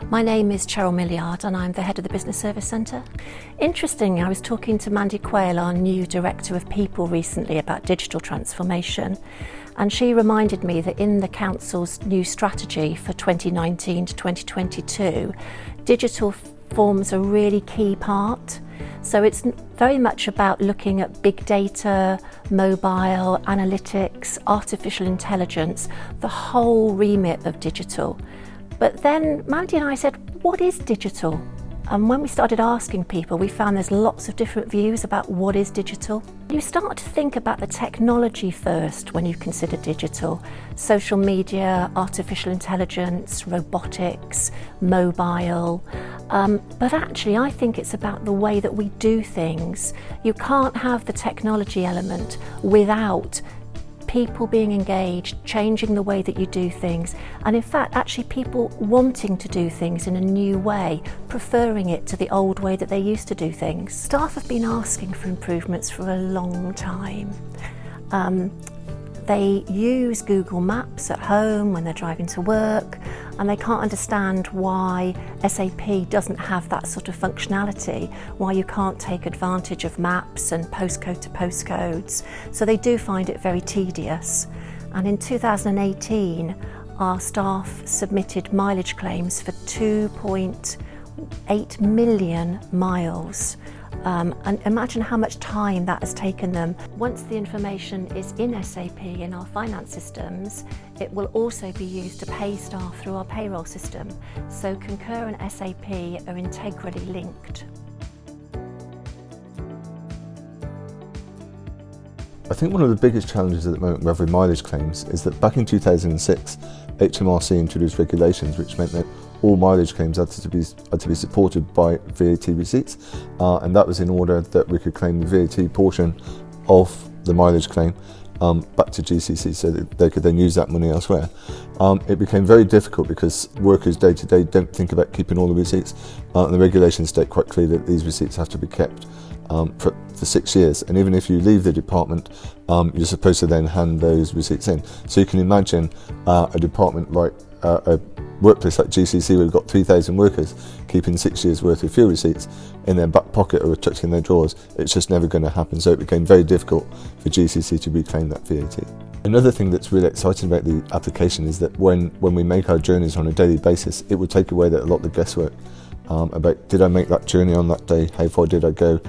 My name is Cheryl Millyard and I'm the head of the Business Service Centre. Interesting, I was talking to Mandy Quayle, our new Director of People, recently about digital transformation, and she reminded me that in the Council's new strategy for 2019 to 2022, digital forms a really key part. So it's very much about looking at big data, mobile, analytics, artificial intelligence, the whole remit of digital. But then Mandy and I said, what is digital? And when we started asking people, we found there's lots of different views about what is digital. You start to think about the technology first when you consider digital. Social media, artificial intelligence, robotics, mobile. But actually, I think it's about the way that we do things. You can't have the technology element without people being engaged, changing the way that you do things, and in fact actually people wanting to do things in a new way, preferring it to the old way that they used to do things. Staff have been asking for improvements for a long time. They use Google Maps at home when they're driving to work, and they can't understand why SAP doesn't have that sort of functionality, why you can't take advantage of maps and postcode to postcodes. So they do find it very tedious. And in 2018, our staff submitted mileage claims for 2.8 million miles. And imagine how much time that has taken them. Once the information is in SAP in our finance systems, it will also be used to pay staff through our payroll system. So Concur and SAP are integrally linked. I think one of the biggest challenges at the moment with mileage claims is that back in 2006, HMRC introduced regulations which meant that all mileage claims had to be supported by VAT receipts, and that was in order that we could claim the VAT portion of the mileage claim back to GCC so that they could then use that money elsewhere. It became very difficult because workers day to day don't think about keeping all the receipts, and the regulations state quite clearly that these receipts have to be kept for 6 years, and even if you leave the department, you're supposed to then hand those receipts in. So you can imagine a department like a workplace like GCC where we've got 3,000 workers keeping 6 years worth of fuel receipts in their back pocket or tucked in their drawers. It's just never going to happen, so it became very difficult for GCC to reclaim that VAT. Another thing that's really exciting about the application is that when we make our journeys on a daily basis, it would take away a lot of the guesswork about did I make that journey on that day, how far did I go,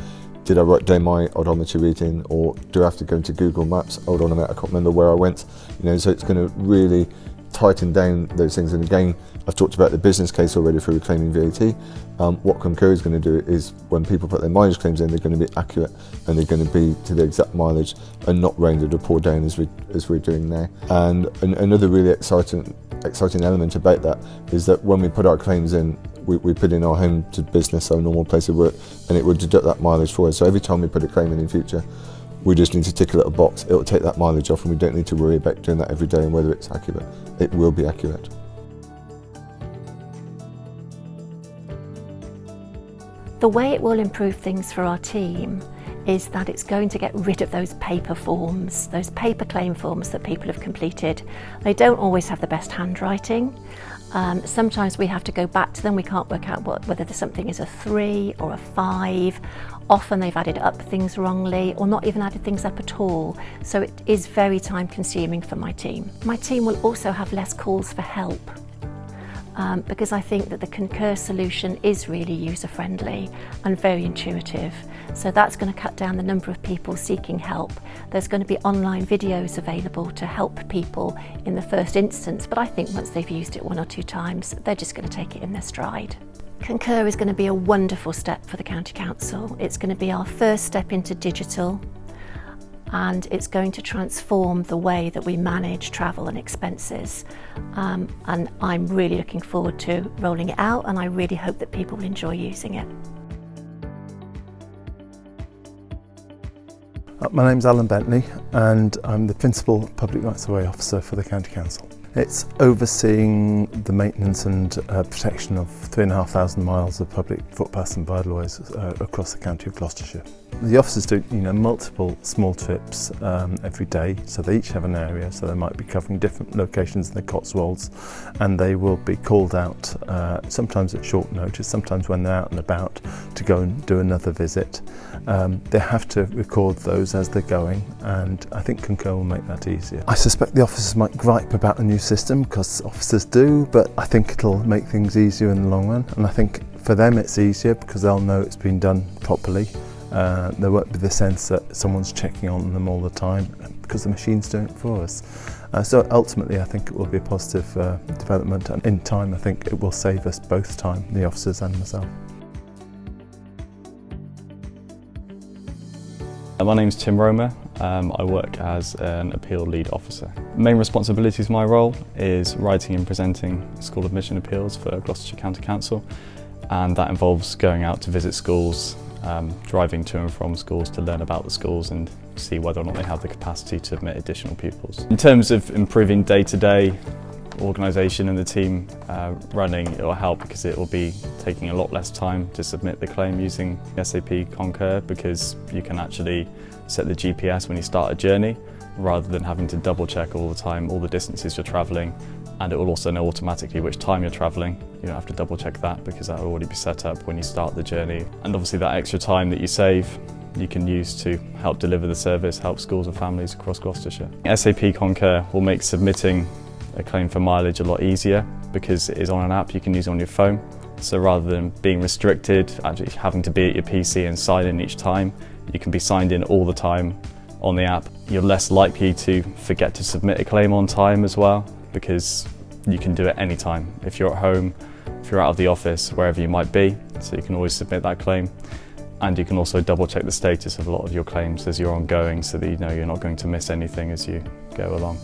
did I write down my odometer reading, or do I have to go into Google Maps? Hold on a minute, I can't remember where I went. So it's going to really tighten down those things. And again, I've talked about the business case already for reclaiming VAT. What Concur is going to do is when people put their mileage claims in, they're going to be accurate and they're going to be to the exact mileage and not rounded or poured down as we're doing now. And another really exciting element about that is that when we put our claims in, we put in our home to business, our normal place of work, and it will deduct that mileage for us. So every time we put a claim in future, we just need to tick a little box. It will take that mileage off, and we don't need to worry about doing that every day and whether it's accurate. It will be accurate. The way it will improve things for our team is that it's going to get rid of those paper forms, those paper claim forms that people have completed. They don't always have the best handwriting. Sometimes we have to go back to them. We can't work out whether something is a 3 or a 5. Often they've added up things wrongly or not even added things up at all. So it is very time consuming for my team. My team will also have less calls for help. Because I think that the Concur solution is really user-friendly and very intuitive. So that's going to cut down the number of people seeking help. There's going to be online videos available to help people in the first instance, but I think once they've used it 1 or 2 times, they're just going to take it in their stride. Concur is going to be a wonderful step for the County Council. It's going to be our first step into digital, and it's going to transform the way that we manage travel and expenses. And I'm really looking forward to rolling it out, and I really hope that people will enjoy using it. My name's Alan Bentley, and I'm the Principal Public Rights of Way Officer for the County Council. It's overseeing the maintenance and protection of 3,500 miles of public footpaths and bridleways across the county of Gloucestershire. The officers do multiple small trips every day, so they each have an area, so they might be covering different locations in the Cotswolds, and they will be called out sometimes at short notice, sometimes when they're out and about to go and do another visit. They have to record those as they're going, and I think Concur will make that easier. I suspect the officers might gripe about the new system, because officers do, but I think it'll make things easier in the long run, and I think for them it's easier because they'll know it's been done properly. There won't be the sense that someone's checking on them all the time because the machine's doing it for us. So ultimately I think it will be a positive development, and in time I think it will save us both time, the officers and myself. My name's Tim Romer. I work as an appeal lead officer. Main responsibilities of my role is writing and presenting school admission appeals for Gloucestershire County Council, and that involves going out to visit schools, driving to and from schools to learn about the schools and see whether or not they have the capacity to admit additional pupils. In terms of improving day-to-day organisation and the team running, it will help because it will be taking a lot less time to submit the claim using SAP Concur, because you can actually set the GPS when you start a journey rather than having to double check all the time all the distances you're travelling, and it will also know automatically which time you're travelling. You don't have to double check that because that will already be set up when you start the journey. And obviously that extra time that you save you can use to help deliver the service, help schools and families across Gloucestershire. SAP Concur will make submitting a claim for mileage a lot easier because it is on an app you can use on your phone. So rather than being restricted, actually having to be at your PC and sign in each time, you can be signed in all the time on the app. You're less likely to forget to submit a claim on time as well, because you can do it anytime. If you're at home, if you're out of the office, wherever you might be, so you can always submit that claim. And you can also double check the status of a lot of your claims as you're ongoing, so that you know you're not going to miss anything as you go along.